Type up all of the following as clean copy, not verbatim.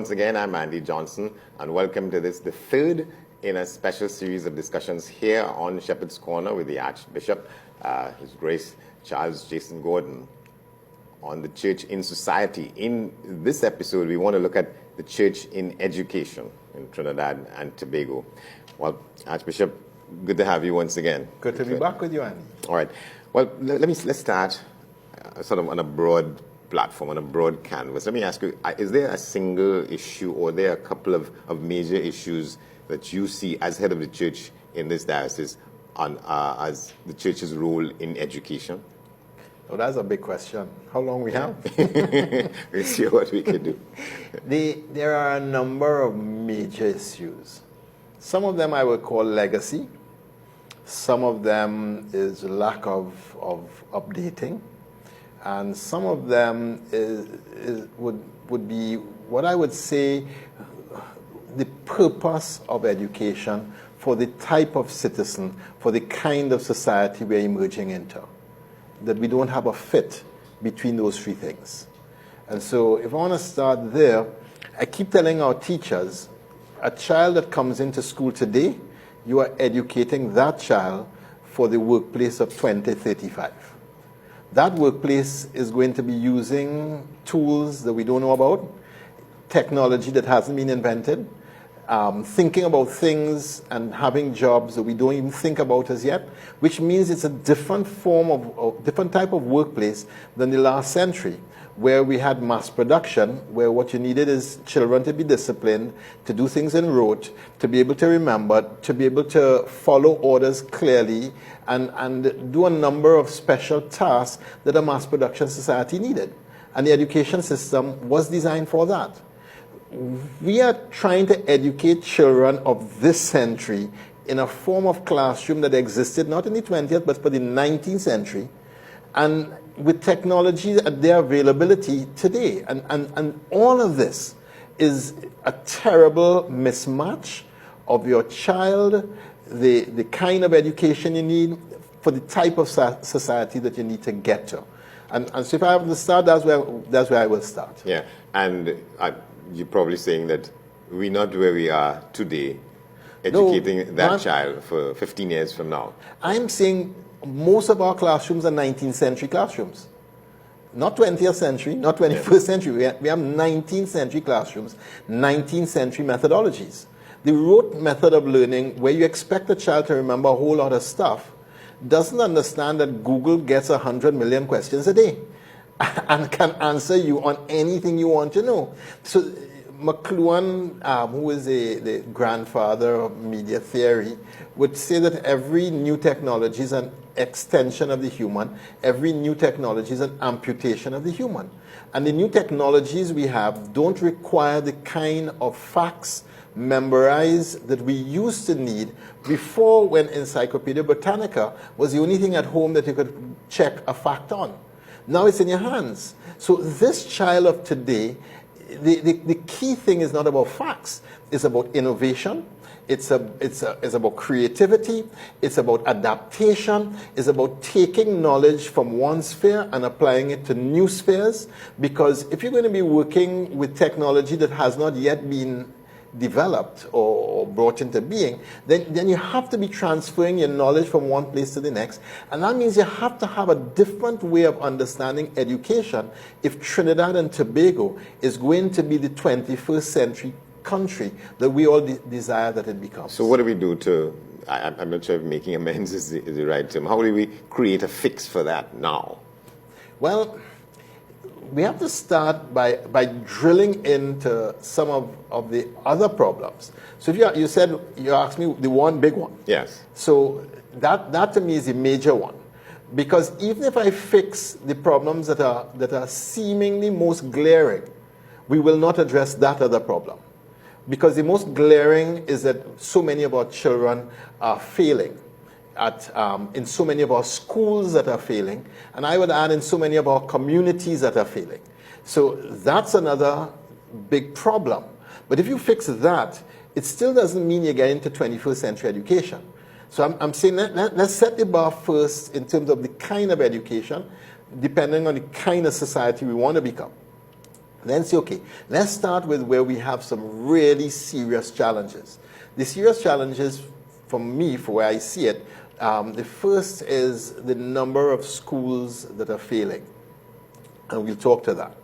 once again. I'm Andy Johnson, and welcome to the third in a special series of discussions here on Shepherd's Corner with the Archbishop, His Grace Charles Jason Gordon, on the church in society. In this episode, we want to look at the church in education in Trinidad and Tobago. Well, Archbishop, good to have you once again. Good to be back with you, Andy. All right. Well, let's start sort of on a broad platform, on a broad canvas. Let me ask you, is there a single issue or there are a couple of major issues that you see as head of the church in this diocese on as the church's role in education? Oh, that's a big question. How long we have? We'll see what we can do. There are a number of major issues. Some of them I would call legacy. Some of them is lack of updating. And some of them would be what I would say the purpose of education for the type of citizen, for the kind of society we're emerging into. That we don't have a fit between those three things. And so if I want to start there, I keep telling our teachers, a child that comes into school today, you are educating that child for the workplace of 2035. That workplace is going to be using tools that we don't know about, technology that hasn't been invented, thinking about things and having jobs that we don't even think about as yet, which means it's a different form of different type of workplace than the last century, where we had mass production, where what you needed is children to be disciplined, to do things en rote, to be able to remember, to be able to follow orders clearly, and do a number of special tasks that a mass production society needed. And the education system was designed for that. We are trying to educate children of this century in a form of classroom that existed not in the 20th, but for the 19th century, and with technology at their availability today. And all of this is a terrible mismatch of your child, the kind of education you need for the type of society that you need to get to. And so if I have to start, that's where I will start. Yeah, and you're probably saying that we're not where we are today, educating that child for 15 years from now. I'm saying most of our classrooms are 19th century classrooms. Not 20th century, not 21st century. We have 19th century classrooms, 19th century methodologies. The rote method of learning, where you expect a child to remember a whole lot of stuff, doesn't understand that Google gets 100 million questions a day and can answer you on anything you want to know. So McLuhan, who is the grandfather of media theory, would say that every new technology is an extension of the human. Every new technology is an amputation of the human. And the new technologies we have don't require the kind of facts memorized that we used to need before, when Encyclopedia Britannica was the only thing at home that you could check a fact on. Now it's in your hands. So this child of today, the key thing is not about facts. It's about innovation. It's about creativity. It's about adaptation. It's about taking knowledge from one sphere and applying it to new spheres. Because if you're going to be working with technology that has not yet been developed or brought into being, then you have to be transferring your knowledge from one place to the next. And that means you have to have a different way of understanding education if Trinidad and Tobago is going to be the 21st century country that we all desire that it becomes. So what do we do to, I'm not sure if making amends is the right term, how do we create a fix for that now? Well, we have to start by drilling into some of the other problems. So if you asked me the one big one. Yes. So that to me is the major one. Because even if I fix the problems that are seemingly most glaring, we will not address that other problem. Because the most glaring is that so many of our children are failing in so many of our schools that are failing, and I would add in so many of our communities that are failing. So that's another big problem. But if you fix that, it still doesn't mean you get into 21st century education. So I'm saying let's set the bar first in terms of the kind of education, depending on the kind of society we want to become. Then say, okay, let's start with where we have some really serious challenges. The serious challenges, for me, for where I see it, the first is the number of schools that are failing. And we'll talk to that.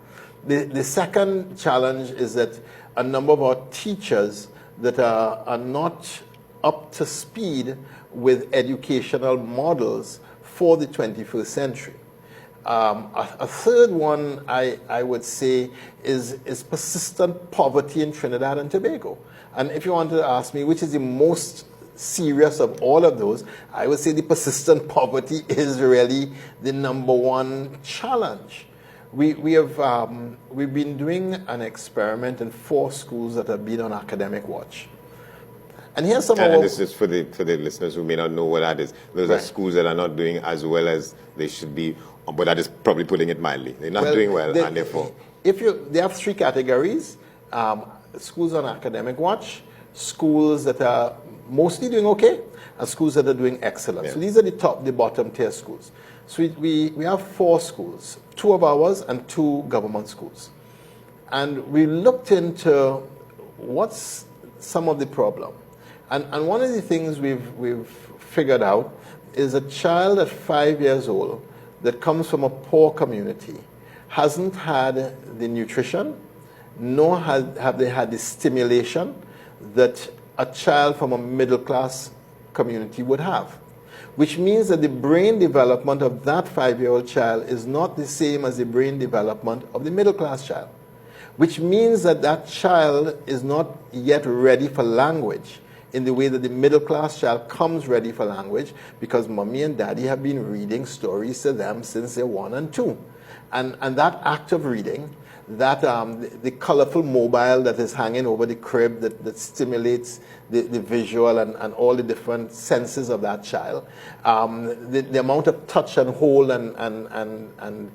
The second challenge is that a number of our teachers that are not up to speed with educational models for the 21st century. A third one, I would say, is persistent poverty in Trinidad and Tobago. And if you want to ask me which is the most serious of all of those, I would say the persistent poverty is really the number one challenge. We've been doing an experiment in 4 schools that have been on academic watch. And here's some and this is for the listeners who may not know what that is. Those are Right. schools that are not doing as well as they should be, but that is probably putting it mildly. They're not doing well, and therefore... They have 3 categories. Schools on academic watch, schools that are mostly doing okay, and schools that are doing excellent. Yeah. So these are the bottom tier schools. So we have 4 schools, 2 of ours and 2 government schools. And we looked into what's some of the problem. And one of the things we've figured out is a child at 5 years old that comes from a poor community hasn't had the nutrition, nor have they had the stimulation that a child from a middle class community would have. Which means that the brain development of that 5-year-old child is not the same as the brain development of the middle class child. Which means that that child is not yet ready for language in the way that the middle class child comes ready for language, because mommy and daddy have been reading stories to them since they're 1 and 2. And that act of reading, that the colorful mobile that is hanging over the crib that stimulates the visual and all the different senses of that child, the amount of touch and hold and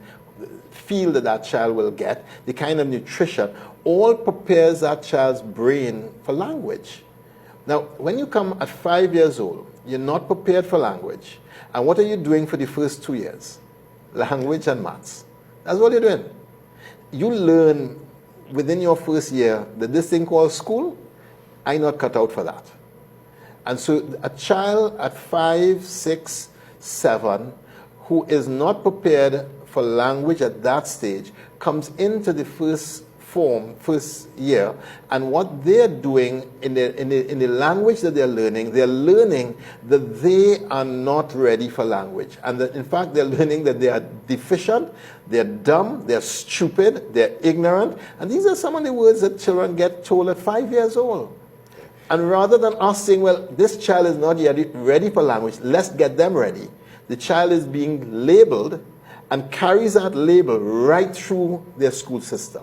feel that child will get, the kind of nutrition, all prepares that child's brain for language. Now, when you come at 5 years old, you're not prepared for language. And what are you doing for the first 2 years? Language and maths. That's what you're doing. You learn within your first year that this thing called school, I'm not cut out for that. And so a child at 5, 6, 7 who is not prepared for language at that stage comes into the first year, and what they're doing in the language that they're learning that they are not ready for language. And that in fact they're learning that they are deficient, they're dumb, they're stupid, they're ignorant. And these are some of the words that children get told at 5 years old. And rather than us saying, well, this child is not yet ready for language, let's get them ready, the child is being labeled and carries that label right through their school system.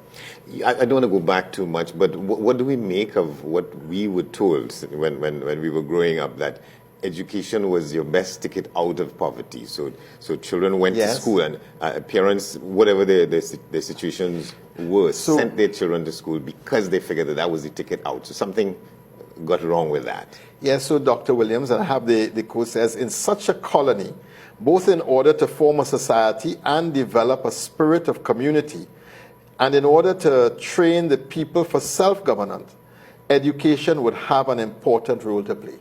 I don't want to go back too much, but what do we make of what we were told when we were growing up, that education was your best ticket out of poverty? So children went to school, and parents, whatever their situations were, sent their children to school because they figured that was the ticket out. So something got wrong with that. Yes, so Dr. Williams, and I have the quote says, in such a colony, both in order to form a society and develop a spirit of community, and in order to train the people for self-governance, education would have an important role to play.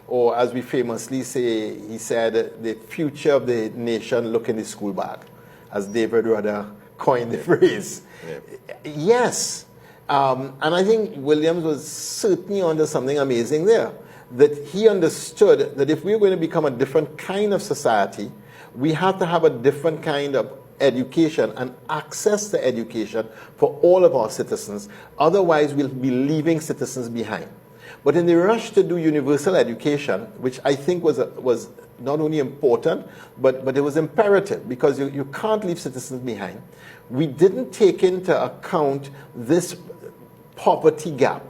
Or as we famously say, he said, the future of the nation look in the school bag, as David Rudder coined the phrase. Yeah. Yes, and I think Williams was certainly onto something amazing there, that he understood that if we were going to become a different kind of society, we have to have a different kind of education and access to education for all of our citizens. Otherwise, we'll be leaving citizens behind. But in the rush to do universal education, which I think was not only important, but it was imperative, because you can't leave citizens behind, we didn't take into account this poverty gap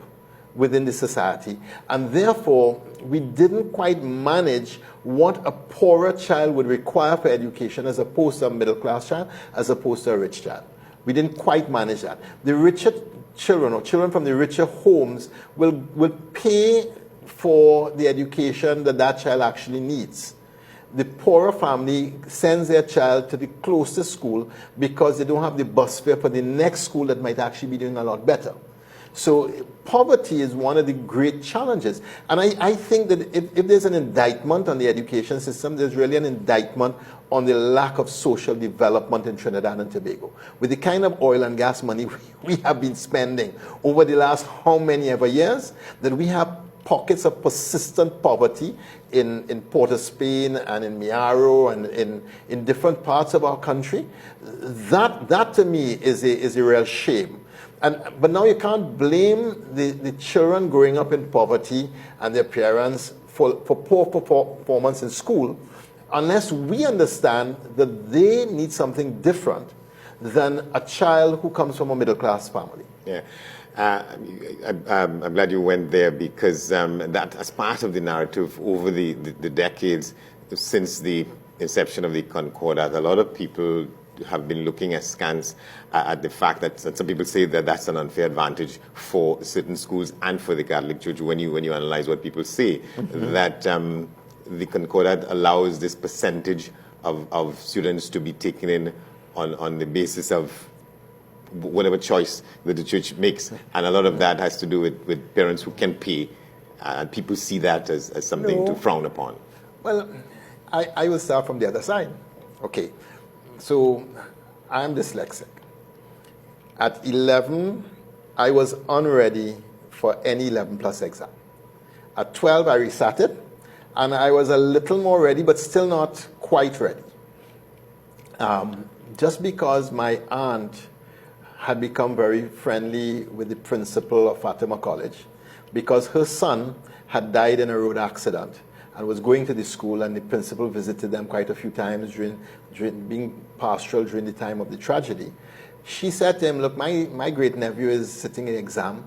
within the society, and therefore we didn't quite manage what a poorer child would require for education as opposed to a middle class child, as opposed to a rich child. We didn't quite manage that. The richer children, or children from the richer homes, will pay for the education that child actually needs. the poorer family sends their child to the closest school because they don't have the bus fare for the next school that might actually be doing a lot better. So poverty is one of the great challenges. And I think that if there's an indictment on the education system, there's really an indictment on the lack of social development in Trinidad and Tobago. With the kind of oil and gas money we have been spending over the last how many ever years, that we have pockets of persistent poverty in Port of Spain and in Miaro and in different parts of our country. That to me is a real shame. But now you can't blame the children growing up in poverty and their parents for poor performance in school unless we understand that they need something different than a child who comes from a middle-class family. Yeah. I'm glad you went there because that, as part of the narrative over the decades since the inception of the Concordat, a lot of people have been looking askance at the fact that some people say that that's an unfair advantage for certain schools and for the Catholic Church when you analyze what people say, that the Concordat allows this percentage of students to be taken in on the basis of whatever choice that the church makes. And a lot of that has to do with parents who can pay, and people see that as something to frown upon. Well, I will start from the other side. Okay. So I'm dyslexic. At 11, I was unready for any 11 plus exam. At 12, I resat it, and I was a little more ready, but still not quite ready. Just because my aunt had become very friendly with the principal of Fatima College, because her son had died in a road accident and was going to the school, and the principal visited them quite a few times during being pastoral during the time of the tragedy. She said to him, look, my great nephew is sitting in exam.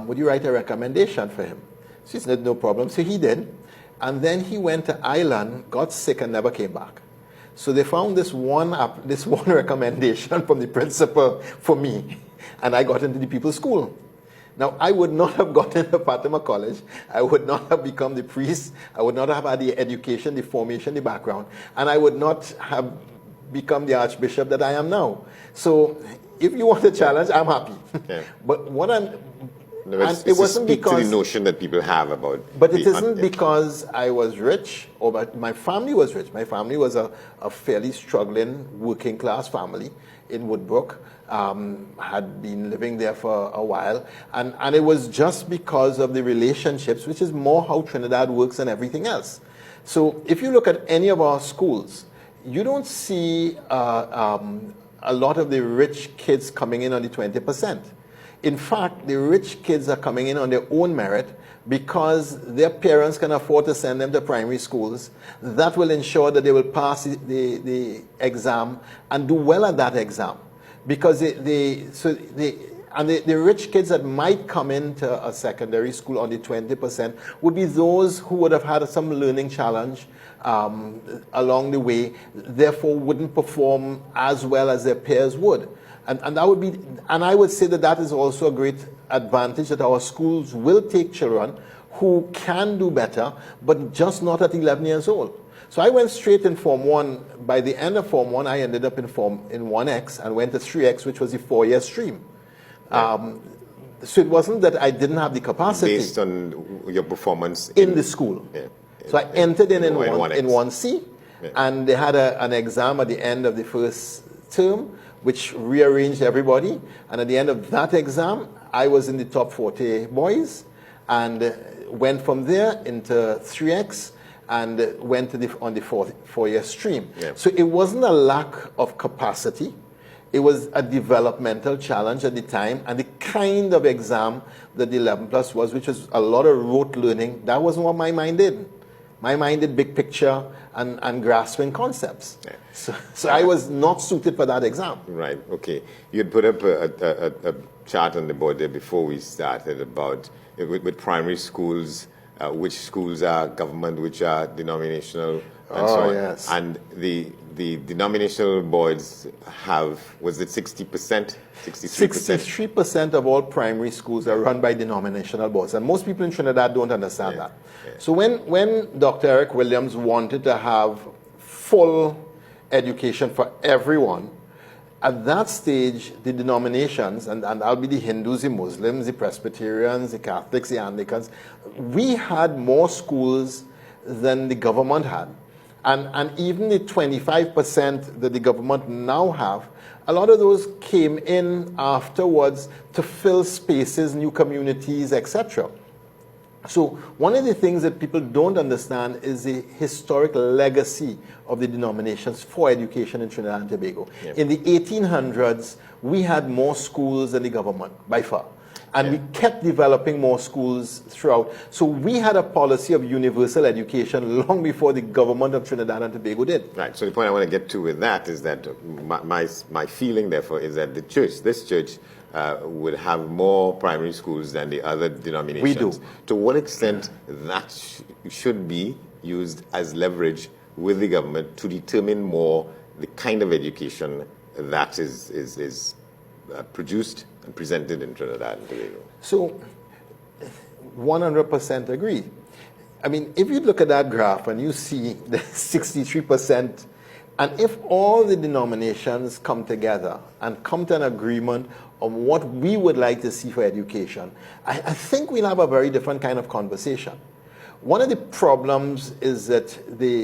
Would you write a recommendation for him? She said, no problem. So he did. And then he went to Ireland, got sick, and never came back. So they found this one recommendation from the principal for me, and I got into the people's school. Now, I would not have gotten to Fatima College. I would not have become the priest. I would not have had the education, the formation, the background. And I would not have become the archbishop that I am now. So if you want a challenge, I'm happy. Yeah. But what I'm... No, it wasn't because... to the notion that people have about... But it isn't because I was rich, or my family was rich. My family was a fairly struggling working class family in Woodbrook. Had been living there for a while, and it was just because of the relationships, which is more how Trinidad works than everything else. So if you look at any of our schools, you don't see a lot of the rich kids coming in on the 20%. In fact, the rich kids are coming in on their own merit because their parents can afford to send them to primary schools. That will ensure that they will pass the exam and do well at that exam. Because the rich kids that might come into a secondary school on the 20% would be those who would have had some learning challenge along the way, therefore wouldn't perform as well as their peers would. And that would be, and I would say that is also a great advantage, that our schools will take children who can do better, but just not at 11 years old. So I went straight in Form 1. By the end of Form 1, I ended up in 1X and went to 3X, which was a 4-year stream. So it wasn't that I didn't have the capacity. Based on your performance in the school. Yeah. So I entered in 1X. 1C, yeah. And they had an exam at the end of the first term, which rearranged everybody. And at the end of that exam, I was in the top 40 boys, and went from there into 3X, and went to on the 4-year stream. Yeah. So it wasn't a lack of capacity. It was a developmental challenge at the time, and the kind of exam that the 11 plus was, which was a lot of rote learning, that wasn't what my mind did. My mind did big picture and grasping concepts. Yeah. So I was not suited for that exam. Right, okay. You had put up a chart on the board there before we started about, with primary schools, which schools are government, which are denominational, and so on. Yes. And the denominational boards have, was it 60%? 63%? 63% of all primary schools are run by denominational boards. And most people in Trinidad don't understand that. Yeah. So when Dr. Eric Williams wanted to have full education for everyone, at that stage, the denominations, and that'll be the Hindus, the Muslims, the Presbyterians, the Catholics, the Anglicans, we had more schools than the government had. And even the 25% that the government now have, a lot of those came in afterwards to fill spaces, new communities, etc. So one of the things that people don't understand is the historic legacy of the denominations for education in Trinidad and Tobago. Yep. In the 1800s, we had more schools than the government, by far. And we kept developing more schools throughout. So we had a policy of universal education long before the government of Trinidad and Tobago did. Right. So the point I want to get to with that is that my feeling, therefore, is that this church, would have more primary schools than the other denominations. We do. To what extent that should be used as leverage with the government to determine more the kind of education that is produced and presented in Trinidad and Tobago? So 100% agree. I mean, if you look at that graph and you see the 63%, and if all the denominations come together and come to an agreement on what we would like to see for education, I think we'll have a very different kind of conversation. One of the problems is that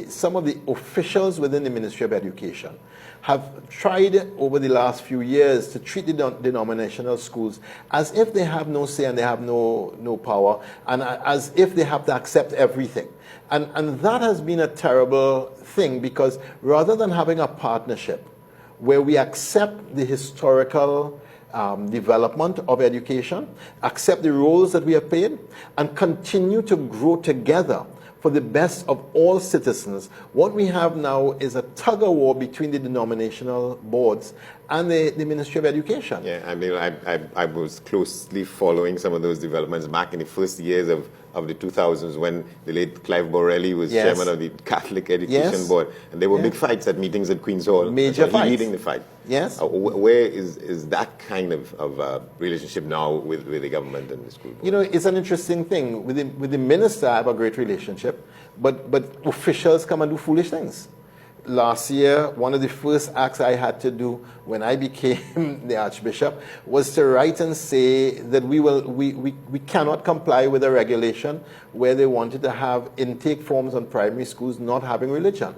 some of the officials within the Ministry of Education have tried over the last few years to treat the denominational schools as if they have no say and they have no power, and as if they have to accept everything. And that has been a terrible thing, because rather than having a partnership where we accept the historical development of education, accept the roles that we have played, and continue to grow together for the best of all citizens, what we have now is a tug-of-war between the denominational boards and the Ministry of Education. Yeah, I mean, I was closely following some of those developments back in the first years of the 2000s, when the late Clive Borelli was chairman of the Catholic Education Board, and there were big fights at meetings at Queen's Hall. Major fights. Leading the fight. Yes. Where is that kind of relationship now with the government and the school board? You know, it's an interesting thing. With the minister, I have a great relationship, but officials come and do foolish things. Last year, one of the first acts I had to do when I became the Archbishop was to write and say that we cannot comply with a regulation where they wanted to have intake forms on primary schools not having religion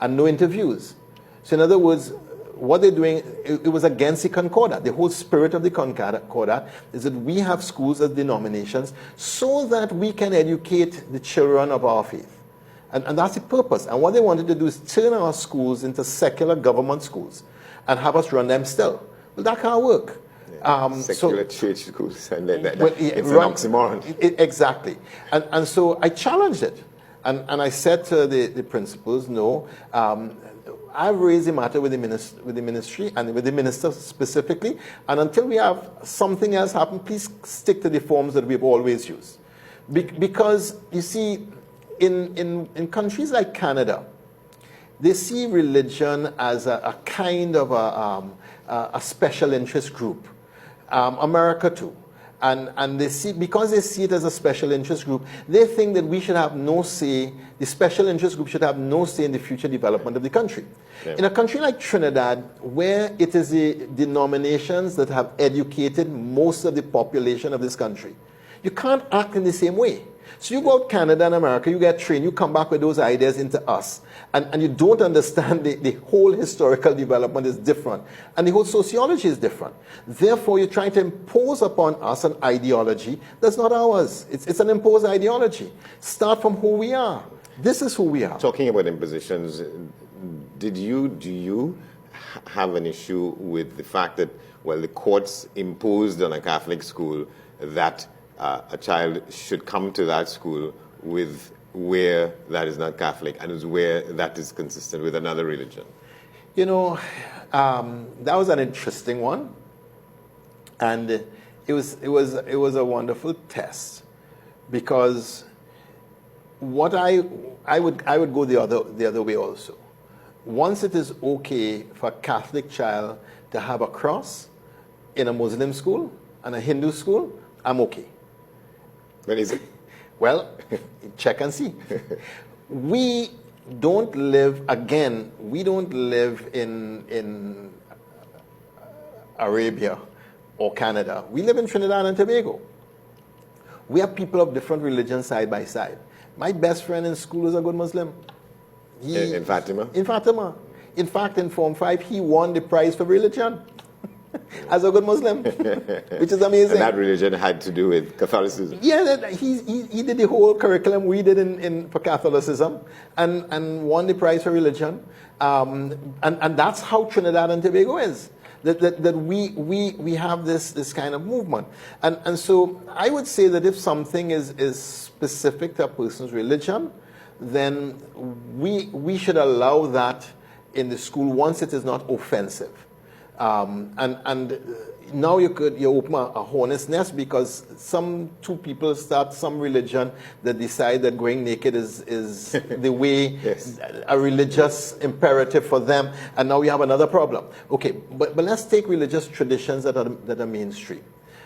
and no interviews. So in other words, what they're doing, it was against the Concordat. The whole spirit of the Concordat is that we have schools as denominations so that we can educate the children of our faith. And that's the purpose. And what they wanted to do is turn our schools into secular government schools and have us run them still. Well, that can't work. Secular church schools, and it's an oxymoron. Exactly. And so I challenged it. And I said to the principals, no, I've raised the matter with the ministry and with the minister specifically, and until we have something else happen, please stick to the forms that we've always used. Because, you see, in countries like Canada, they see religion as a kind of a special interest group. America too. And they see, because they see it as a special interest group, they think that we should have no say, the special interest group should have no say in the future development of the country. Yeah. In a country like Trinidad, where it is the denominations that have educated most of the population of this country, you can't act in the same way. So you go out Canada and America, you get trained, you come back with those ideas into us, and you don't understand the whole historical development is different, and the whole sociology is different. Therefore, you're trying to impose upon us an ideology that's not ours. It's an imposed ideology. Start from who we are. This is who we are. Talking about impositions, do you have an issue with the fact that, well, the courts imposed on a Catholic school that a child should come to that school with where that is not Catholic and is where that is consistent with another religion? You know, that was an interesting one, and it was a wonderful test, because what I would go the other way also. Once it is okay for a Catholic child to have a cross in a Muslim school and a Hindu school, I'm okay. When is it? Well, check and see. We don't live, again, we don't live in Arabia or Canada. We live in Trinidad and Tobago. We have people of different religions side by side. My best friend in school is a good Muslim. In Fatima? In Fatima. In fact, in Form 5, he won the prize for religion as a good Muslim, which is amazing. And that religion had to do with Catholicism? Yeah, he did the whole curriculum we did for Catholicism and won the prize for religion. And that's how Trinidad and Tobago is. That we have this kind of movement. And so I would say that if something is specific to a person's religion, then we should allow that in the school once it is not offensive. And now you open a hornet's nest because two people start some religion that decide that going naked is the way, yes, a religious imperative for them, and now we have another problem. Okay, but let's take religious traditions that are mainstream.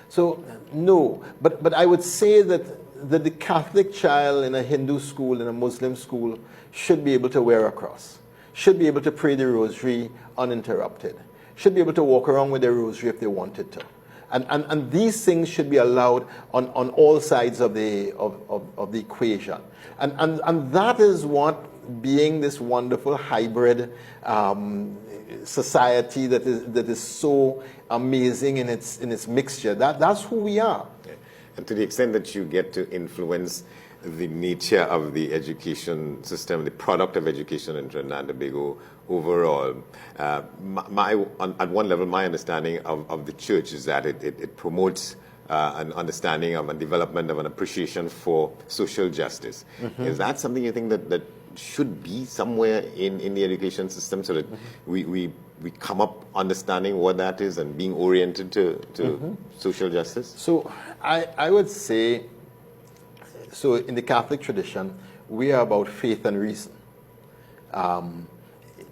So no, but I would say that the Catholic child in a Hindu school, in a Muslim school, should be able to wear a cross, should be able to pray the rosary uninterrupted, should be able to walk around with their rosary if they wanted to. And these things should be allowed on all sides of the equation. And that is what being this wonderful hybrid society that is so amazing in its mixture. That's who we are. Yeah. And to the extent that you get to influence the nature of the education system, the product of education in Trinidad and Tobago overall, at one level, my understanding of the church is that it promotes an understanding of and development of an appreciation for social justice. Mm-hmm. Is that something you think that should be somewhere in the education system so that we come up understanding what that is and being oriented to social justice? So I would say, so in the Catholic tradition, we are about faith and reason.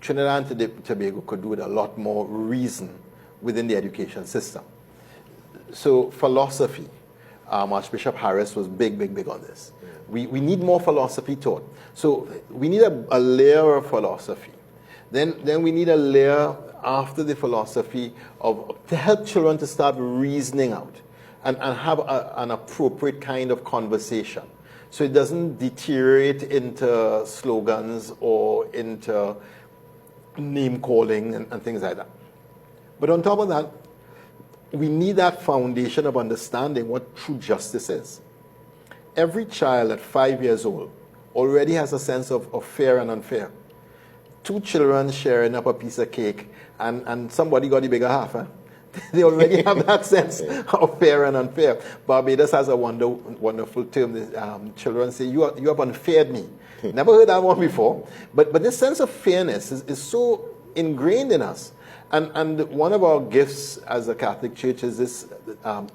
Trinidad and Tobago could do with a lot more reason within the education system. So philosophy, Archbishop Harris was big on this. We need more philosophy taught. So we need a layer of philosophy. Then we need a layer after the philosophy to help children to start reasoning out and have an appropriate kind of conversation, so it doesn't deteriorate into slogans or into name calling and things like that. But on top of that, we need that foundation of understanding what true justice is. Every child at 5 years old already has a sense of fair and unfair. Two children sharing up a piece of cake and somebody got the bigger half. They already have that sense of fair and unfair. Barbados has a wonderful term. Children say, you have unfaired me. Never heard that one before. But this sense of fairness is so ingrained in us. And one of our gifts as a Catholic Church is this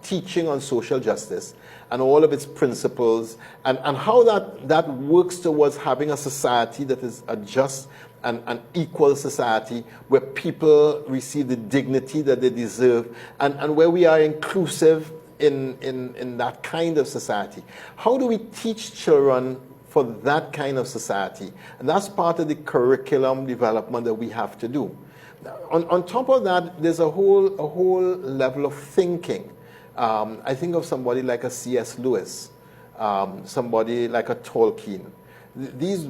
teaching on social justice and all of its principles and how that works towards having a society that is a just and an equal society where people receive the dignity that they deserve and where we are inclusive in that kind of society. How do we teach children for that kind of society? And that's part of the curriculum development that we have to do. On top of that, there's a whole level of thinking. I think of somebody like a C.S. Lewis, somebody like a Tolkien. These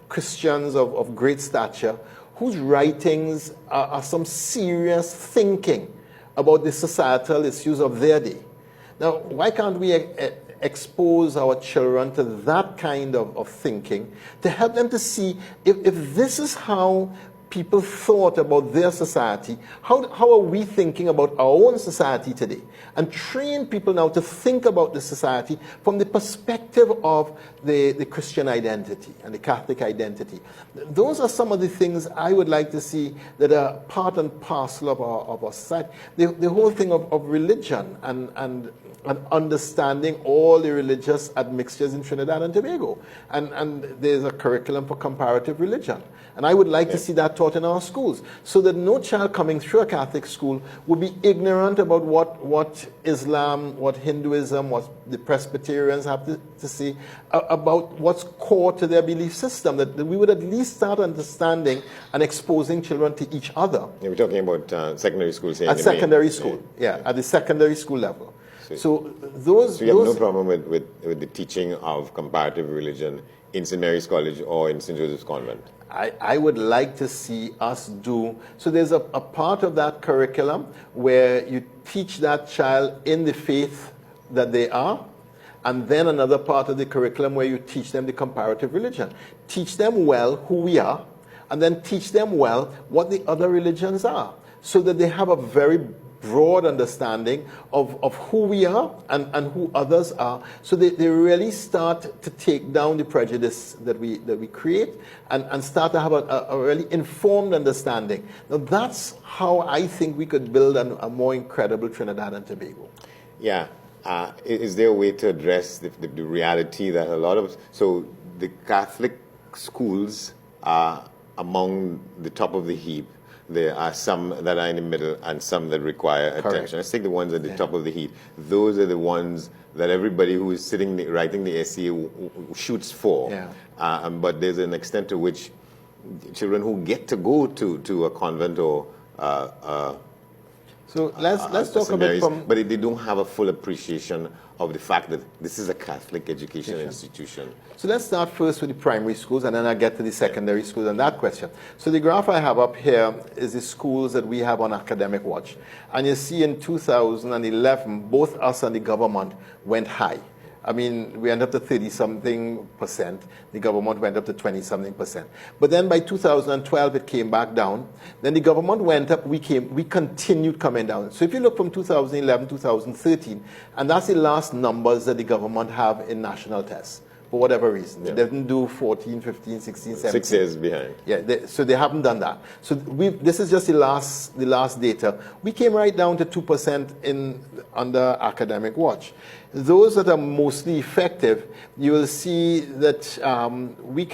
Christians of great stature whose writings are some serious thinking about the societal issues of their day. Now, why can't we expose our children to that kind of thinking to help them to see if this is how people thought about their society, how are we thinking about our own society today? And train people now to think about the society from the perspective of the Christian identity and the Catholic identity. Those are some of the things I would like to see that are part and parcel of our society. The whole thing of religion and understanding all the religious admixtures in Trinidad and Tobago. And there's a curriculum for comparative religion. And I would like to see that taught in our schools, so that no child coming through a Catholic school would be ignorant about what Islam, what Hinduism, what the Presbyterians have to say about what's core to their belief system, that we would at least start understanding and exposing children to each other. Yeah, we're talking about secondary schools here. At secondary school, at the secondary school level. So those. So you have no problem with the teaching of comparative religion in St. Mary's College or in St. Joseph's Convent? I would like to see us do, so there's a part of that curriculum where you teach that child in the faith that they are, and then another part of the curriculum where you teach them the comparative religion. Teach them well who we are, and then teach them well what the other religions are, so that they have a very broad understanding of who we are and who others are, so they really start to take down the prejudice that we create and start to have a really informed understanding. Now that's how I think we could build a more incredible Trinidad and Tobago. Yeah. Is there a way to address the reality that a lot of, so the Catholic schools are among the top of the heap? There are some that are in the middle and some that require attention. Correct. Let's take the ones at the top of the heap. Those are the ones that everybody who is writing the essay shoots for. Yeah. But there's an extent to which children who get to go to a convent or so let's talk a bit from. But they don't have a full appreciation of the fact that this is a Catholic educational institution. So let's start first with the primary schools, and then I'll get to the secondary schools and that question. So the graph I have up here is the schools that we have on Academic Watch. And you see in 2011, both us and the government went high. I mean, we ended up to 30-something%. The government went up to 20-something%. But then by 2012, it came back down. Then the government went up, we continued coming down. So if you look from 2011, 2013, and that's the last numbers that the government have in national tests, for whatever reason. They didn't do 14, 15, 16, 17. 6 years behind. Yeah, so they haven't done that. So this is just the last data. We came right down to 2% under Academic Watch. Those that are mostly effective, you will see that we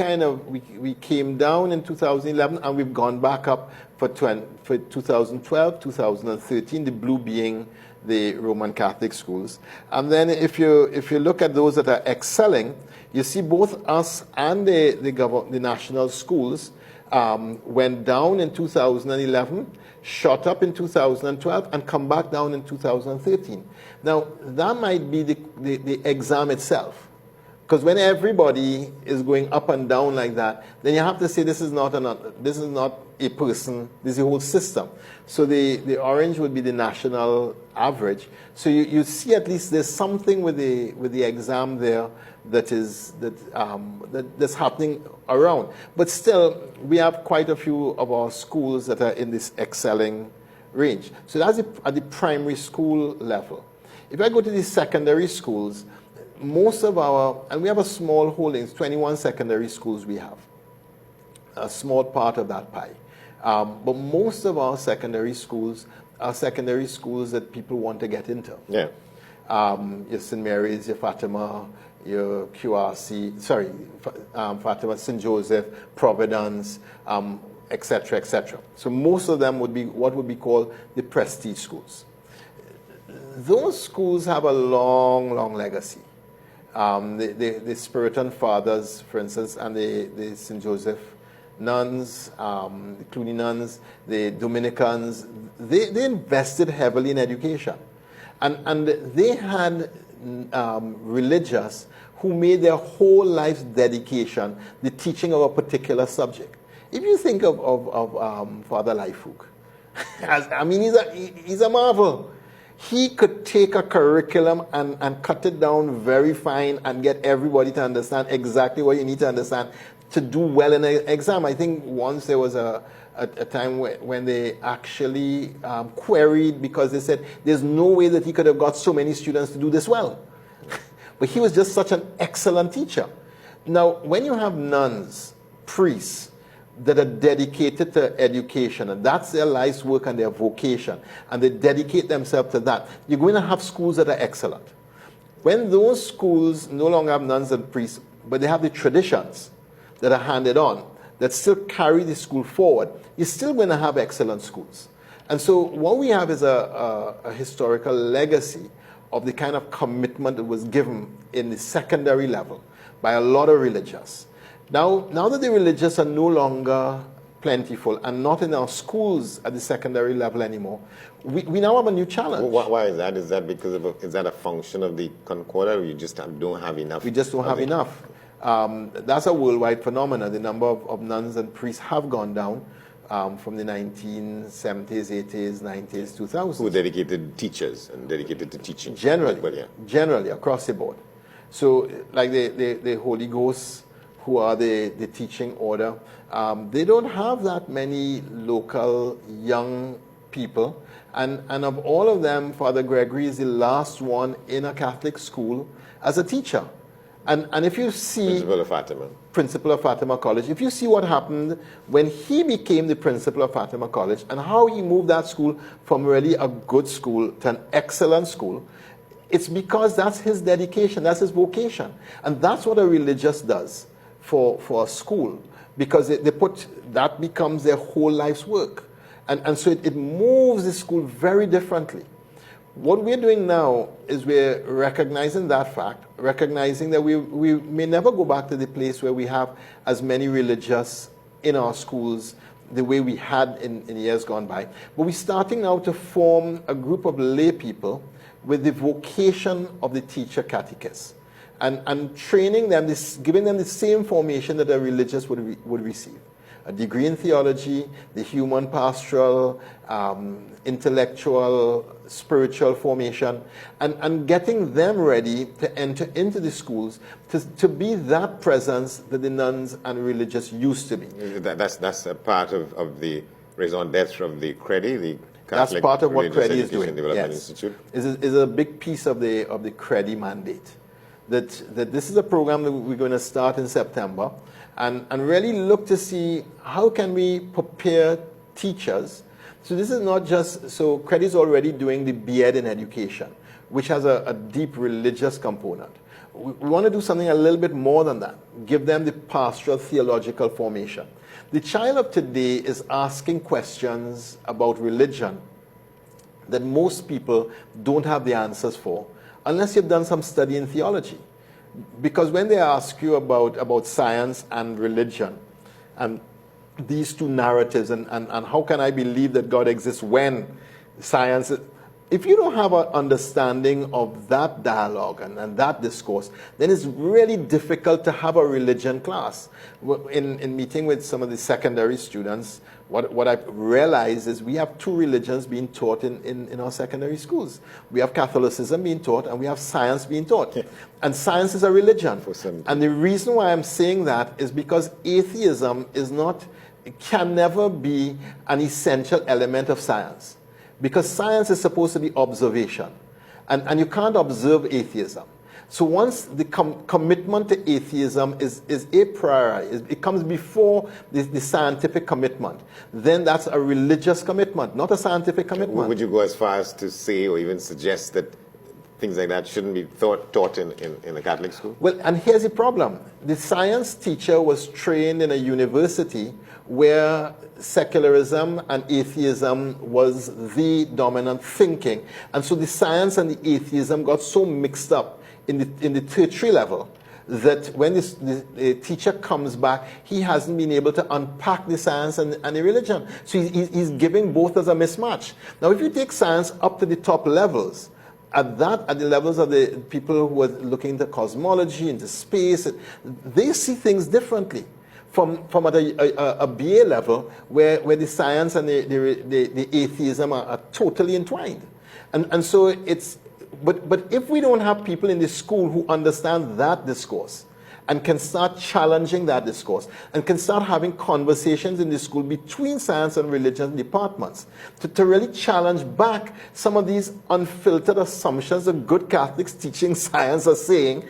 came down in 2011 and we've gone back up for 2012, 2013, the blue being the Roman Catholic schools. And then if you look at those that are excelling, you see both us and the national schools went down in 2011, shot up in 2012, and come back down in 2013. Now, that might be the exam itself. Because when everybody is going up and down like that, then you have to say this is not a person, this is a whole system. So the orange would be the national average. So you see at least there's something with the exam there that's happening around. But still, we have quite a few of our schools that are in this excelling range. So that's at the primary school level. If I go to the secondary schools, most of and we have a small holdings, 21 secondary schools we have, a small part of that pie. But most of our secondary schools are secondary schools that people want to get into. Yeah. Your St. Mary's, your Fatima, your QRC, Fatima, St. Joseph, Providence, etc., etc. So most of them would be what would be called the prestige schools. Those schools have a long, long legacy. The Spiritan Fathers, for instance, and the St. Joseph nuns, the Cluny nuns, the Dominicans, they invested heavily in education. And they had religious who made their whole life's dedication the teaching of a particular subject. If you think of Father Lifehook, I mean, he's a marvel. He could take a curriculum and cut it down very fine and get everybody to understand exactly what you need to understand to do well in an exam. I think once there was a time when they actually queried because they said there's no way that he could have got so many students to do this well. But he was just such an excellent teacher. Now, when you have nuns, priests, that are dedicated to education, and that's their life's work and their vocation, and they dedicate themselves to that, you're going to have schools that are excellent. When those schools no longer have nuns and priests, but they have the traditions that are handed on, that still carry the school forward, you're still going to have excellent schools. And so what we have is a historical legacy of the kind of commitment that was given in the secondary level by a lot of religious. Now that the religious are no longer plentiful and not in our schools at the secondary level anymore, we now have a new challenge. Well, why is that? Is that because is that a function of the Concordat, or you just don't have enough? We just don't have enough. That's a worldwide phenomenon. The number of nuns and priests have gone down from the 1970s, 80s, 90s, 2000s. Who are dedicated teachers and dedicated to teaching. Generally, across the board. So, like the Holy Ghost, who are the teaching order, they don't have that many local young people. And of all of them, Father Gregory is the last one in a Catholic school as a teacher. And if you see... Principal of Fatima. Principal of Fatima College. If you see what happened when he became the principal of Fatima College and how he moved that school from really a good school to an excellent school, it's because that's his dedication, that's his vocation. And that's what a religious does for a school, because that becomes their whole life's work. And so it moves the school very differently. What we're doing now is we're recognizing that fact, recognizing that we may never go back to the place where we have as many religious in our schools the way we had in years gone by. But we're starting now to form a group of lay people with the vocation of the teacher catechist and training them, giving them the same formation that a religious would receive. A degree in theology, the human pastoral, intellectual, spiritual formation, and getting them ready to enter into the schools to be that presence that the nuns and religious used to be. That's a part of the raison d'etre of the CREDI, the Catholic That's part of what Religious CREDI is Education doing. Development Yes. Institute. Is a big piece of the CREDI mandate. That this is a program that we're going to start in September, and really look to see how can we prepare teachers. So this is not just, so CREDI is already doing the B.Ed in education, which has a deep religious component. We want to do something a little bit more than that, give them the pastoral theological formation. The child of today is asking questions about religion that most people don't have the answers for, unless you've done some study in theology. Because when they ask you about science and religion, and these two narratives, and how can I believe that God exists when science... If you don't have an understanding of that dialogue and that discourse, then it's really difficult to have a religion class. In meeting with some of the secondary students, what I've realized is we have two religions being taught in our secondary schools. We have Catholicism being taught, and we have science being taught. Yeah. And science is a religion. And the reason why I'm saying that is because atheism can never be an essential element of science. Because science is supposed to be observation. And you can't observe atheism. So once the commitment to atheism is a priori, it comes before the scientific commitment, then that's a religious commitment, not a scientific commitment. Would you go as far as to say or even suggest that things like that shouldn't be taught in a Catholic school? Well, and here's the problem. The science teacher was trained in a university where secularism and atheism was the dominant thinking. And so the science and the atheism got so mixed up in the tertiary level that when the teacher comes back, he hasn't been able to unpack the science and the religion. So he's giving both as a mismatch. Now, if you take science up to the top levels, at the levels of the people who are looking into cosmology, into space, they see things differently from at a BA level where the science and the atheism are totally entwined. And so it's, but if we don't have people in the school who understand that discourse and can start challenging that discourse and can start having conversations in the school between science and religion departments to really challenge back some of these unfiltered assumptions that good Catholics teaching science are saying,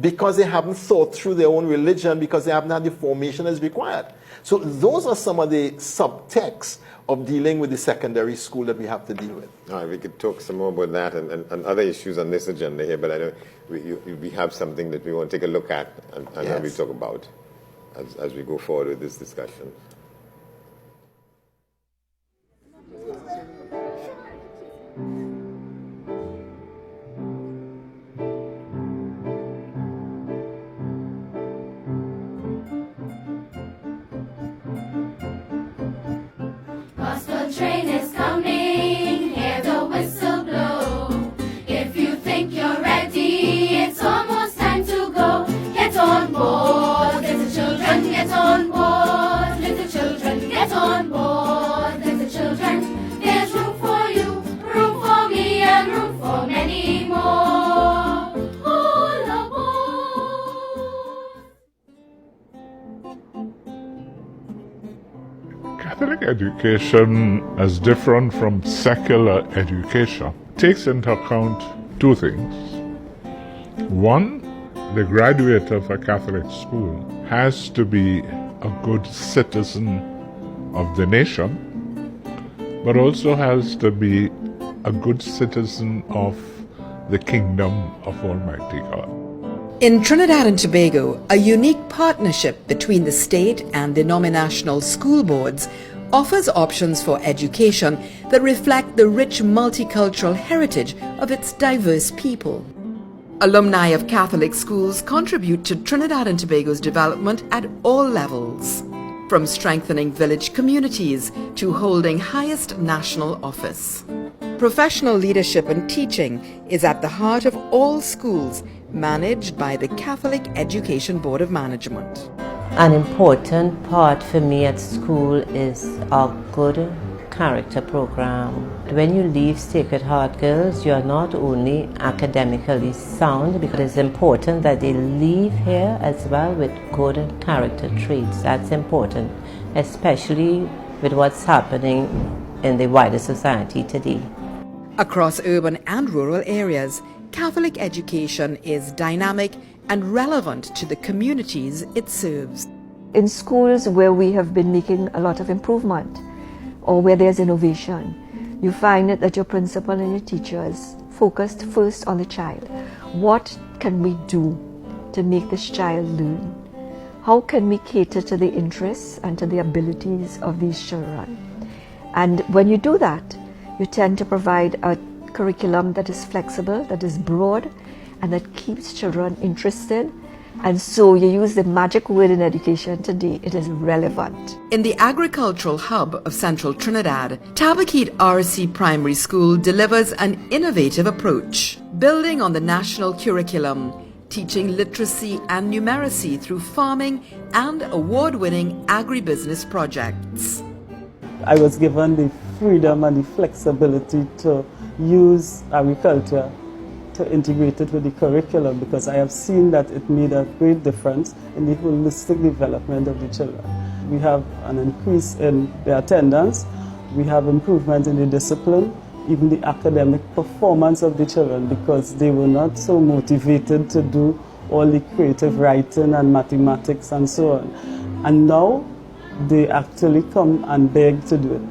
because they haven't thought through their own religion, because they haven't had the formation as required. So those are some of the subtexts of dealing with the secondary school that we have to deal with. All right, we could talk some more about that and other issues on this agenda here, but I know we have something that we want to take a look at and yes. we talk about. as we go forward with this discussion. Gospel train is coming, hear the whistle blow. If you think you're ready, it's almost time to go. Get on board, little children, get on board. Little children, get on board. Little children, there's room for you, room for me, and room for many more. All aboard. Catholic education, as different from secular education, takes into account two things. One, the graduate of a Catholic school has to be a good citizen of the nation, but also has to be a good citizen of the kingdom of Almighty God. In Trinidad and Tobago, a unique partnership between the state and denominational school boards offers options for education that reflect the rich multicultural heritage of its diverse people. Alumni of Catholic schools contribute to Trinidad and Tobago's development at all levels, from strengthening village communities to holding highest national office. Professional leadership and teaching is at the heart of all schools managed by the Catholic Education Board of Management. An important part for me at school is a good character program. When you leave Sacred Heart Girls, you are not only academically sound, because it's important that they leave here as well with good character traits. That's important, especially with what's happening in the wider society today. Across urban and rural areas, Catholic education is dynamic and relevant to the communities it serves. In schools where we have been making a lot of improvement or where there's innovation, you find that your principal and your teachers focused first on the child. What can we do to make this child learn? How can we cater to the interests and to the abilities of these children? And when you do that, you tend to provide a curriculum that is flexible, that is broad, and that keeps children interested. And so you use the magic word in education today, it is relevant. In the agricultural hub of central Trinidad, Tabaquite RC Primary School delivers an innovative approach, building on the national curriculum, teaching literacy and numeracy through farming and award-winning agribusiness projects. I was given the freedom and the flexibility to use agriculture to integrate it with the curriculum, because I have seen that it made a great difference in the holistic development of the children. We have an increase in the attendance, we have improvement in the discipline, even the academic performance of the children, because they were not so motivated to do all the creative writing and mathematics and so on. And now they actually come and beg to do it.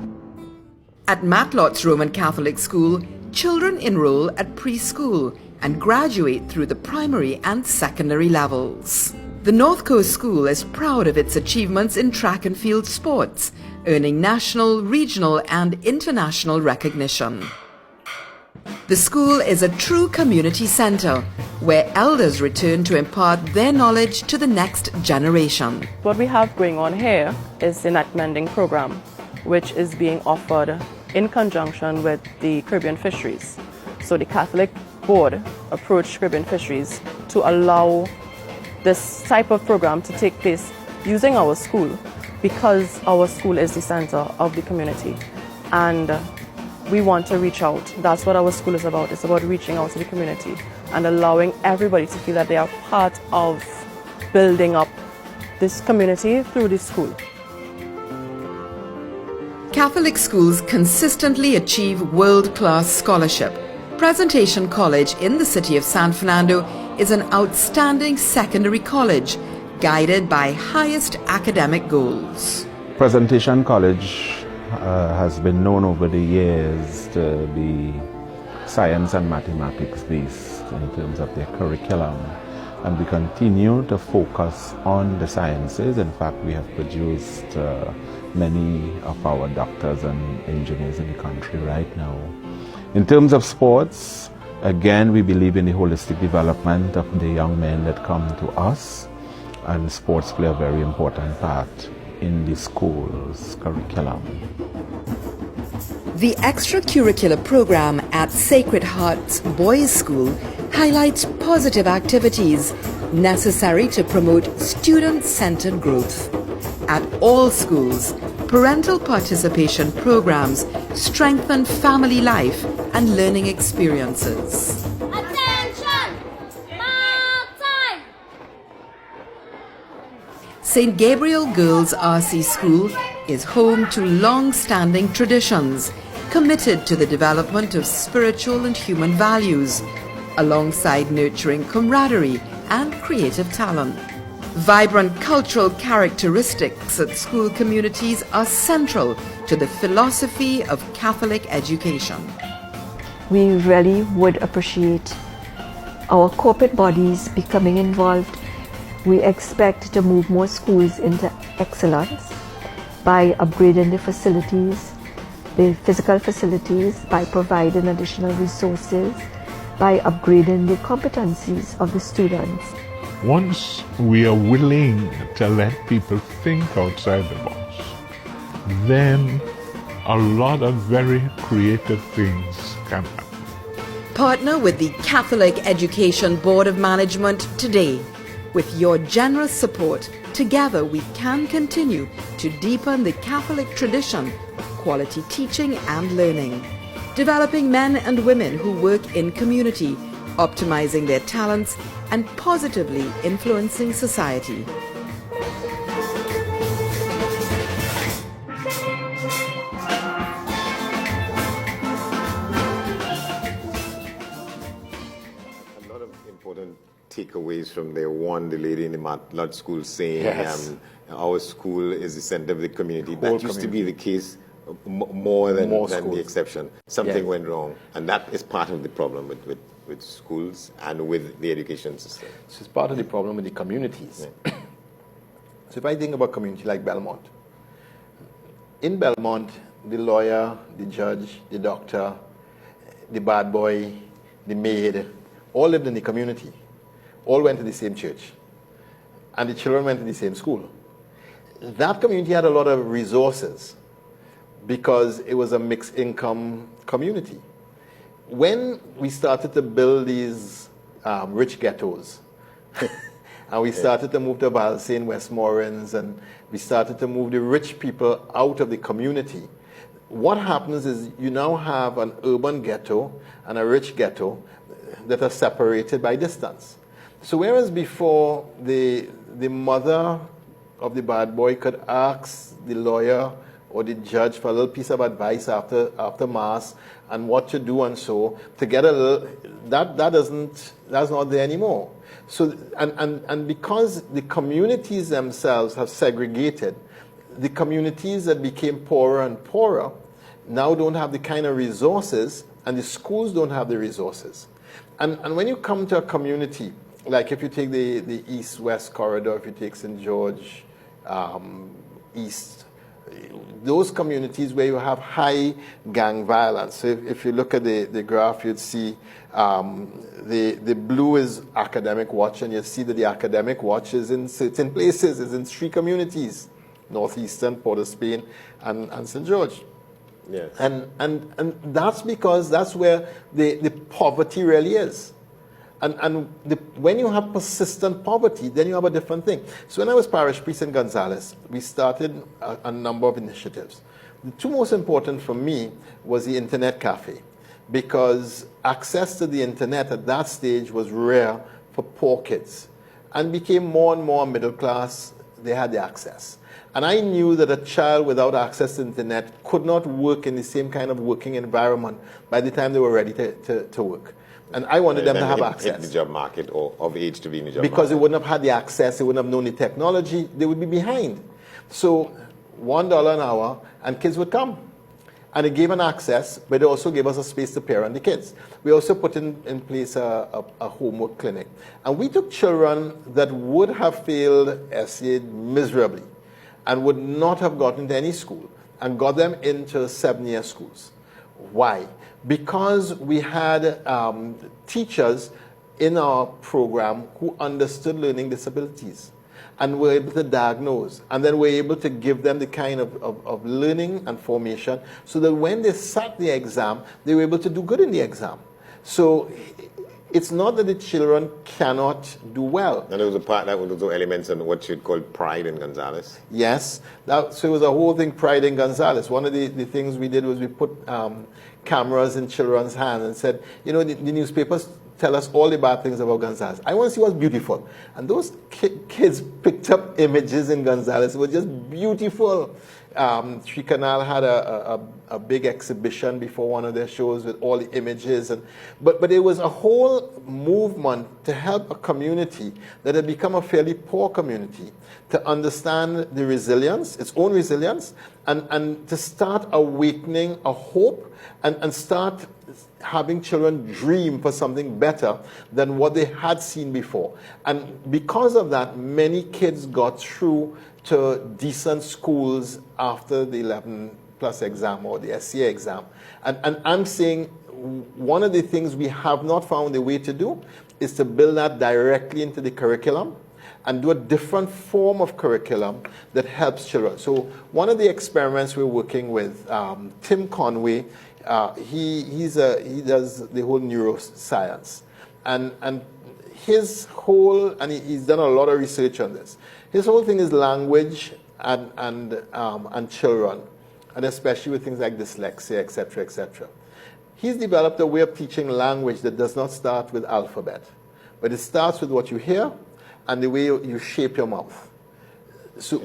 At Matlot's Roman Catholic School, children enroll at preschool and graduate through the primary and secondary levels. The North Coast School is proud of its achievements in track and field sports, earning national, regional, and international recognition. The school is a true community center where elders return to impart their knowledge to the next generation. What we have going on here is the net mending program, which is being offered in conjunction with the Caribbean Fisheries. So the Catholic Board approached Caribbean Fisheries to allow this type of program to take place using our school, because our school is the center of the community. And we want to reach out. That's what our school is about. It's about reaching out to the community and allowing everybody to feel that they are part of building up this community through this school. Catholic schools consistently achieve world-class scholarship. Presentation College in the city of San Fernando is an outstanding secondary college guided by highest academic goals. Presentation College has been known over the years to be science and mathematics based in terms of their curriculum, and we continue to focus on the sciences. In fact, we have produced many of our doctors and engineers in the country right now. In terms of sports, again, we believe in the holistic development of the young men that come to us, and sports play a very important part in the school's curriculum. The extracurricular program at Sacred Hearts Boys School highlights positive activities necessary to promote student-centered growth. At all schools, parental participation programs strengthen family life and learning experiences. Attention! Mark time! St. Gabriel Girls RC School is home to long-standing traditions committed to the development of spiritual and human values, alongside nurturing camaraderie and creative talent. Vibrant cultural characteristics at school communities are central to the philosophy of Catholic education. We really would appreciate our corporate bodies becoming involved. We expect to move more schools into excellence by upgrading the facilities, the physical facilities, by providing additional resources, by upgrading the competencies of the students. Once we are willing to let people think outside the box, then a lot of very creative things can happen. Partner with the Catholic Education Board of Management today. With your generous support, together we can continue to deepen the Catholic tradition of quality teaching and learning, developing men and women who work in community, optimizing their talents and positively influencing society. A lot of important takeaways from there. One, the lady in the Matlot school saying, Yes. our school is the center of the community. That Whole used to be community. the case more than the schools. exception. Something Yeah. went wrong. And that is part of the problem with schools and with the education system. This is part of the problem with the communities. So if I think about a community like Belmont, in Belmont, the lawyer, the judge, the doctor, the bad boy, the maid, all lived in the community, all went to the same church, and the children went to the same school. That community had a lot of resources because it was a mixed income community. When we started to build these rich ghettos, and we started to move to Valsay and Westmorelands, and we started to move the rich people out of the community, what happens is you now have an urban ghetto and a rich ghetto that are separated by distance. So whereas before the mother of the bad boy could ask the lawyer or the judge for a little piece of advice after mass and what to do and so to get a little, that's not there anymore. So and because the communities themselves have segregated, the communities that became poorer and poorer now don't have the kind of resources, and the schools don't have the resources. And when you come to a community, like if you take the east-west corridor, if you take St. George East, those communities where you have high gang violence. So if you look at the graph, you'd see the blue is academic watch, and you see that the academic watch is in certain places, is in 3 communities: Northeastern, Port of Spain, and St. George. Yes. And that's because that's where the poverty really is. And when you have persistent poverty, then you have a different thing. So when I was parish priest in Gonzales, we started a number of initiatives. The 2 most important for me was the internet cafe, because access to the internet at that stage was rare for poor kids, and became more and more middle class. They had the access. And I knew that a child without access to the internet could not work in the same kind of working environment by the time they were ready to work. And I wanted them to have access. Hit the job market, or of age to be in the job because market. they wouldn't have had the access, they wouldn't have known the technology, they would be behind. So $1 an hour, and kids would come. And it gave an access, but it also gave us a space to parent the kids. We also put in place a homework clinic. And we took children that would have failed SEA miserably and would not have gotten into any school and got them into 7-year schools. Why? Because we had teachers in our program who understood learning disabilities and were able to diagnose, and then were able to give them the kind of learning and formation so that when they sat the exam, they were able to do good in the exam. So it's not that the children cannot do well. And there was a part that was also elements in what you'd call pride in Gonzales. Yes, so it was a whole thing, pride in Gonzales. One of the things we did was we put cameras in children's hands and said, you know, the newspapers tell us all the bad things about Gonzales. I want to see what's beautiful. And those kids picked up images in Gonzales. It was just beautiful. Tricanal had a big exhibition before one of their shows with all the images. But it was a whole movement to help a community that had become a fairly poor community to understand the resilience, its own resilience, and to start awakening a hope and start having children dream for something better than what they had seen before. And because of that, many kids got through to decent schools after the 11 plus exam or the SCA exam. And I'm saying one of the things we have not found a way to do is to build that directly into the curriculum and do a different form of curriculum that helps children. So one of the experiments we're working with, Tim Conway, he does the whole neuroscience, and his whole, and he's done a lot of research on this. His whole thing is language and children, and especially with things like dyslexia, etc., etc. He's developed a way of teaching language that does not start with alphabet, but it starts with what you hear and the way you shape your mouth. So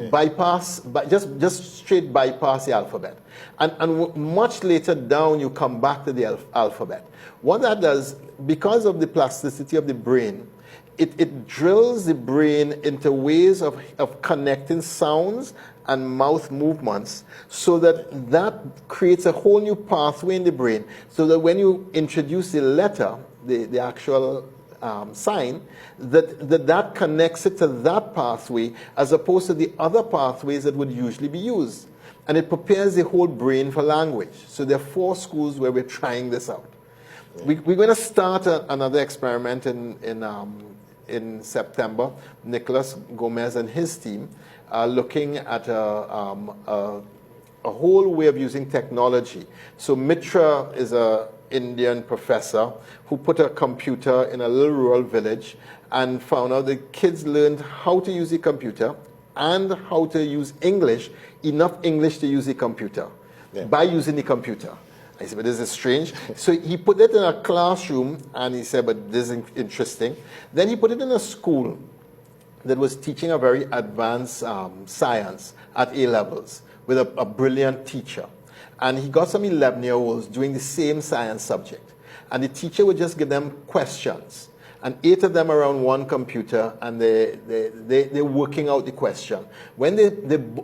just straight bypass the alphabet. And much later down, you come back to the alphabet. What that does, because of the plasticity of the brain, it drills the brain into ways of connecting sounds and mouth movements so that creates a whole new pathway in the brain so that when you introduce the letter, the actual sign, that connects it to that pathway as opposed to the other pathways that would usually be used. And it prepares the whole brain for language. So there are 4 schools where we're trying this out. We're going to start another experiment in September. Nicholas Gomez and his team are looking at a whole way of using technology. So Mitra is a Indian professor who put a computer in a little rural village and found out the kids learned how to use the computer and how to use English, enough English to use the computer by using the computer. I said, but this is strange. So he put it in a classroom and he said, but this is interesting. Then he put it in a school that was teaching a very advanced science at A levels with a brilliant teacher. And he got some 11-year-olds doing the same science subject. And the teacher would just give them questions. And 8 of them around one computer, and they're working out the question. When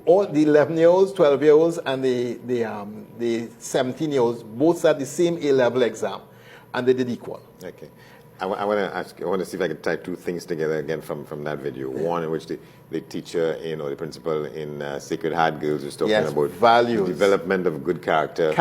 all the 11-year-olds, 12-year-olds, and the 17-year-olds both sat the same A-level exam, and they did equal. Okay. I want to ask. I want to see if I can tie 2 things together again from that video. One in which the teacher or the principal in Sacred Heart Girls was talking about values, the development of good character,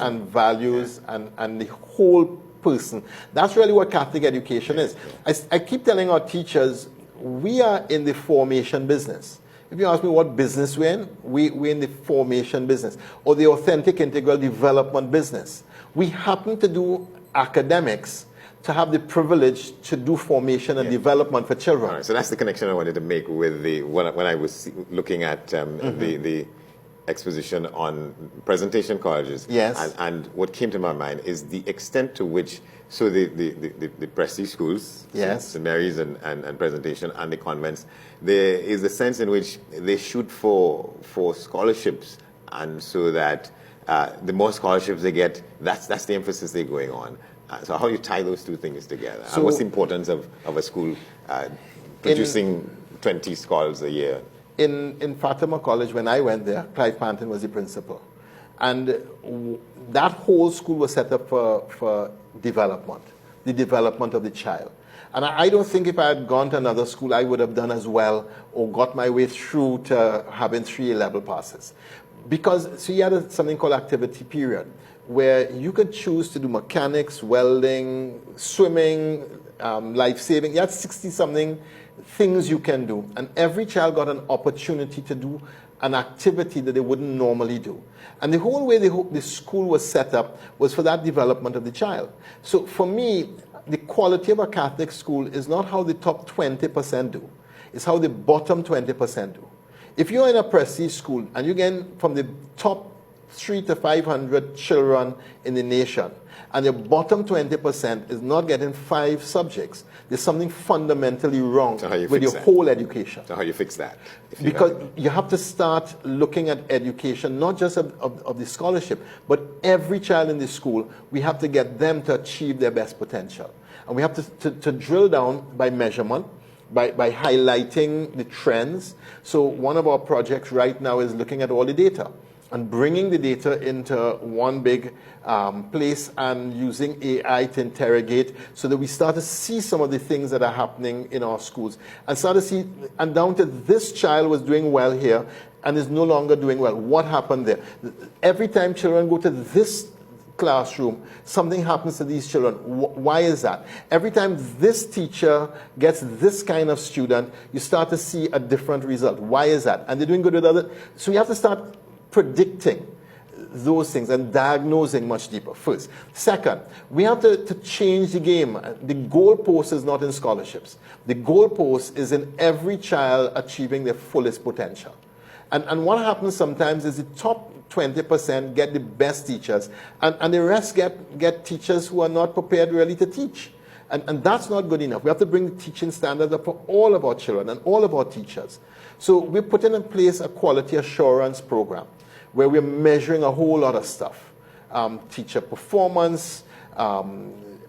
and values, and the whole person. That's really what Catholic education is. I keep telling our teachers, we are in the formation business. If you ask me what business we're in, we're in the formation business or the authentic integral development business. We happen to do academics to have the privilege to do formation and development for children. All right, so that's the connection I wanted to make with when I was looking at the exposition on presentation colleges. Yes. And what came to my mind is the extent to which, so the prestige schools, St. Mary's and presentation, and the convents, there is a sense in which they shoot for scholarships, and so that the more scholarships they get, that's the emphasis they're going on. So how do you tie those 2 things together? And what's the importance of a school producing 20 scholars a year? In Fatima College, when I went there, Clive Panton was the principal. And that whole school was set up for development, the development of the child. And I don't think if I had gone to another school, I would have done as well or got my way through to having 3 A-level passes. Because, so you had something called activity period, where you could choose to do mechanics, welding, swimming, life-saving. You had 60-something things you can do. And every child got an opportunity to do an activity that they wouldn't normally do. And the whole way the school was set up was for that development of the child. So for me, the quality of a Catholic school is not how the top 20% do. It's how the bottom 20% do. If you're in a prestige school and you get from the top 300 to 500 children in the nation, and the bottom 20% is not getting 5 subjects, there's something fundamentally wrong with your whole education. So how you fix that? Because you have to start looking at education, not just of the scholarship, but every child in the school, we have to get them to achieve their best potential. And we have to drill down by measurement, by highlighting the trends. So one of our projects right now is looking at all the data and bringing the data into one big place and using AI to interrogate so that we start to see some of the things that are happening in our schools and start to see, and down to this child was doing well here and is no longer doing well. What happened there? Every time children go to this classroom, something happens to these children. Why is that? Every time this teacher gets this kind of student, you start to see a different result. Why is that? And they're doing good with other. So we have to start predicting those things and diagnosing much deeper first. Second, we have to change the game. The goalpost is not in scholarships. The goalpost is in every child achieving their fullest potential. And what happens sometimes is the top 20% get the best teachers, and the rest get teachers who are not prepared really to teach. And that's not good enough. We have to bring the teaching standards up for all of our children and all of our teachers. So we're putting in place a quality assurance program where we're measuring a whole lot of stuff. Teacher performance,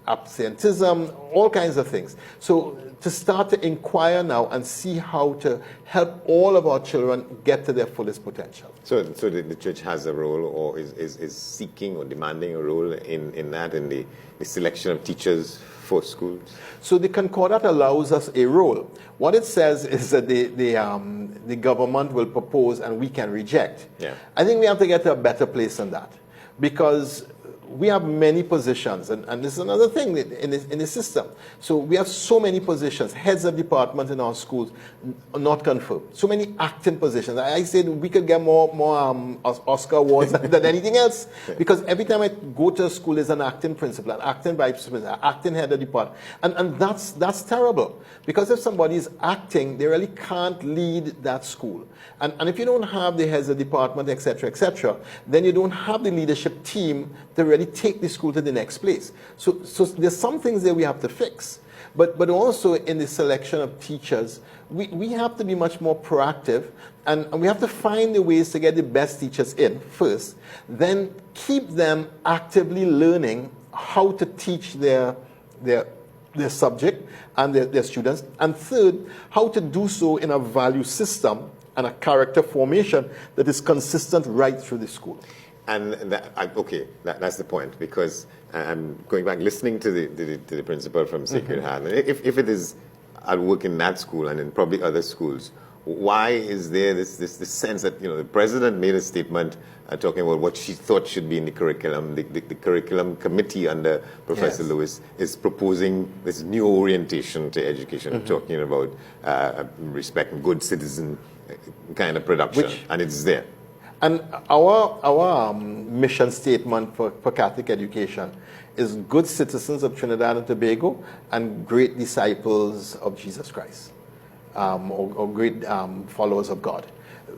absenteeism, all kinds of things. So to start to inquire now and see how to help all of our children get to their fullest potential. So the church has a role, or is seeking or demanding a role in that, in the selection of teachers for schools? So the Concordat allows us a role. What it says is that the government will propose and we can reject. Yeah. I think we have to get to a better place than that, because we have many positions, and this is another thing in the system. So we have so many positions, heads of department in our schools, not confirmed. So many acting positions. I said we could get more Oscar awards than anything else, because every time I go to a school, there's an acting principal, an acting vice principal, an acting head of department, and that's terrible, because if somebody is acting, they really can't lead that school. And if you don't have the heads of department, etc., then you don't have the leadership team to really take the school to the next place. So there's some things that we have to fix. But also in the selection of teachers, we have to be much more proactive, and we have to find the ways to get the best teachers in first, then keep them actively learning how to teach their subject and their students, and third, how to do so in a value system and a character formation that is consistent right through the school. And that's the point, because I'm going back, listening to the principal from Sacred Heart. If it is at work in that school and in probably other schools, why is there this sense that, the president made a statement talking about what she thought should be in the curriculum. The curriculum committee under Professor Lewis is proposing this new orientation to education, talking about respect and good citizen kind of production, and it's there. And our mission statement for Catholic education is good citizens of Trinidad and Tobago and great disciples of Jesus Christ, or great followers of God.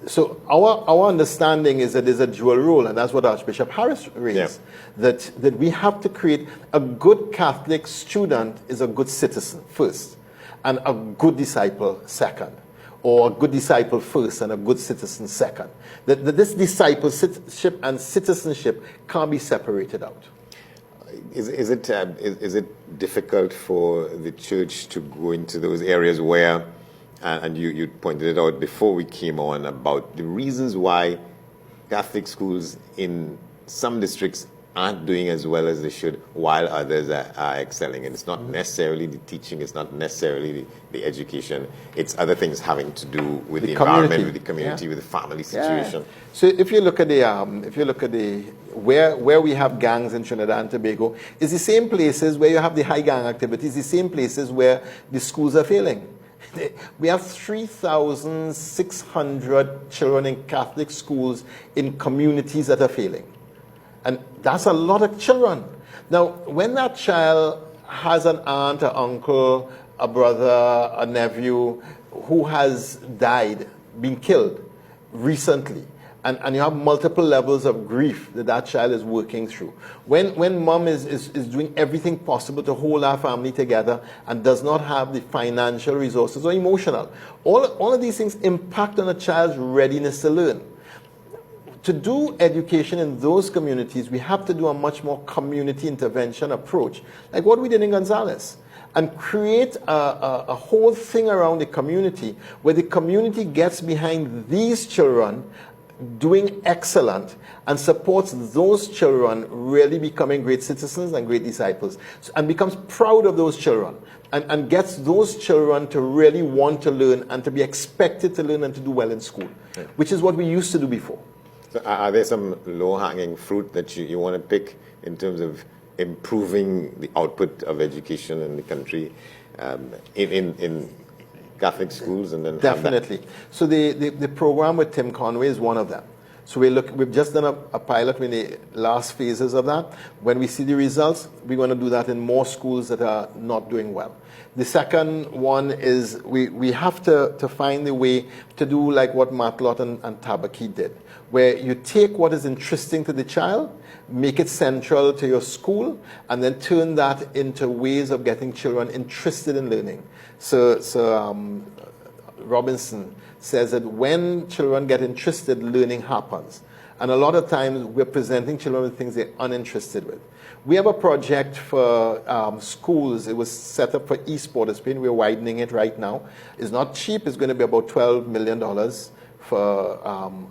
So our understanding is that there's a dual role, and that's what Archbishop Harris raised, that we have to create a good Catholic student is a good citizen first, and a good disciple second, or a good disciple first and a good citizen second. That this discipleship and citizenship can't be separated out. Is it difficult for the church to go into those areas where, and you pointed it out before we came on, about the reasons why Catholic schools in some districts aren't doing as well as they should, while others are excelling. And it's not necessarily the teaching, it's not necessarily the education, it's other things having to do with the environment, with the community, with the family situation. Yeah. So if you look at where we have gangs in Trinidad and Tobago, it's the same places where you have the high gang activities, the same places where the schools are failing. We have 3,600 children in Catholic schools in communities that are failing. And that's a lot of children. Now, when that child has an aunt, an uncle, a brother, a nephew who has died, been killed recently, and you have multiple levels of grief that child is working through. When mom is doing everything possible to hold our family together and does not have the financial resources or emotional, all of these things impact on a child's readiness to learn. To do education in those communities, we have to do a much more community intervention approach, like what we did in Gonzales, and create a whole thing around the community where the community gets behind these children doing excellent and supports those children really becoming great citizens and great disciples, and becomes proud of those children and gets those children to really want to learn and to be expected to learn and to do well in school, which is what we used to do before. So are there some low-hanging fruit that you want to pick in terms of improving the output of education in the country in Catholic schools? And then definitely. So the program with Tim Conway is one of them. So we've just done a pilot in the last phases of that. When we see the results, we're going to do that in more schools that are not doing well. The second one is we have to find a way to do like what Matlot and Tabaki did, where you take what is interesting to the child, make it central to your school, and then turn that into ways of getting children interested in learning. So Robinson says that when children get interested, learning happens. And a lot of times we're presenting children with things they're uninterested with. We have a project for schools. It was set up for East Port of Spain. We're widening it right now. It's not cheap. It's going to be about $12 million for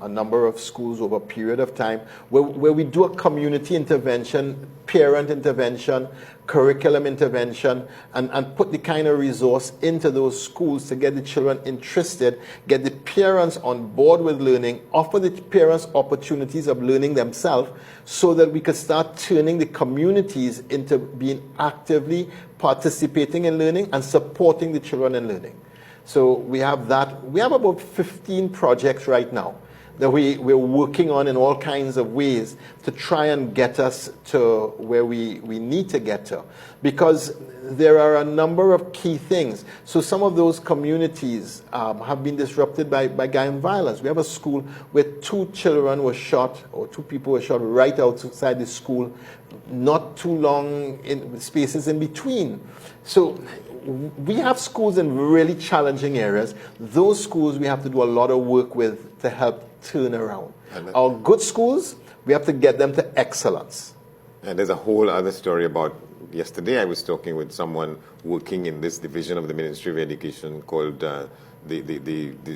a number of schools over a period of time, where we do a community intervention, parent intervention, curriculum intervention, and put the kind of resource into those schools to get the children interested, get the parents on board with learning, offer the parents opportunities of learning themselves, so that we could start turning the communities into being actively participating in learning and supporting the children in learning. So we have that. We have about 15 projects right now that we're working on in all kinds of ways to try and get us to where we need to get to. Because there are a number of key things. So some of those communities have been disrupted by gang violence. We have a school where 2 children were shot, or 2 people were shot right outside the school, not too long in spaces in between. So we have schools in really challenging areas. Those schools we have to do a lot of work with to help turn around. Our good schools, we have to get them to excellence. And there's a whole other story about, yesterday I was talking with someone working in this division of the Ministry of Education called the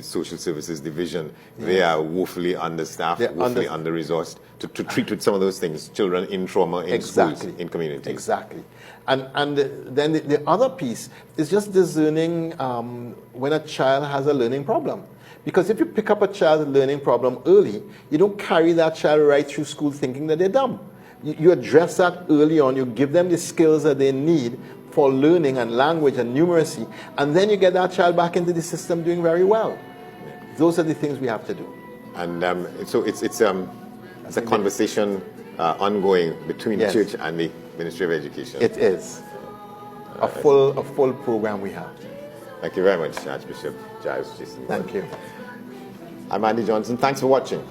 Social Services Division. Yeah. They are woefully understaffed, woefully under-resourced to treat with some of those things, children in trauma in schools, in communities. Exactly. And then the other piece is just discerning when a child has a learning problem. Because if you pick up a child's learning problem early, you don't carry that child right through school thinking that they're dumb. You address that early on, you give them the skills that they need for learning and language and numeracy, and then you get that child back into the system doing very well. Those are the things we have to do. And so it's a conversation ongoing between the church and the Ministry of Education. It is. A full program we have. Thank you very much, Archbishop Giles Jason. Thank you. I'm Andy Johnson. Thanks for watching.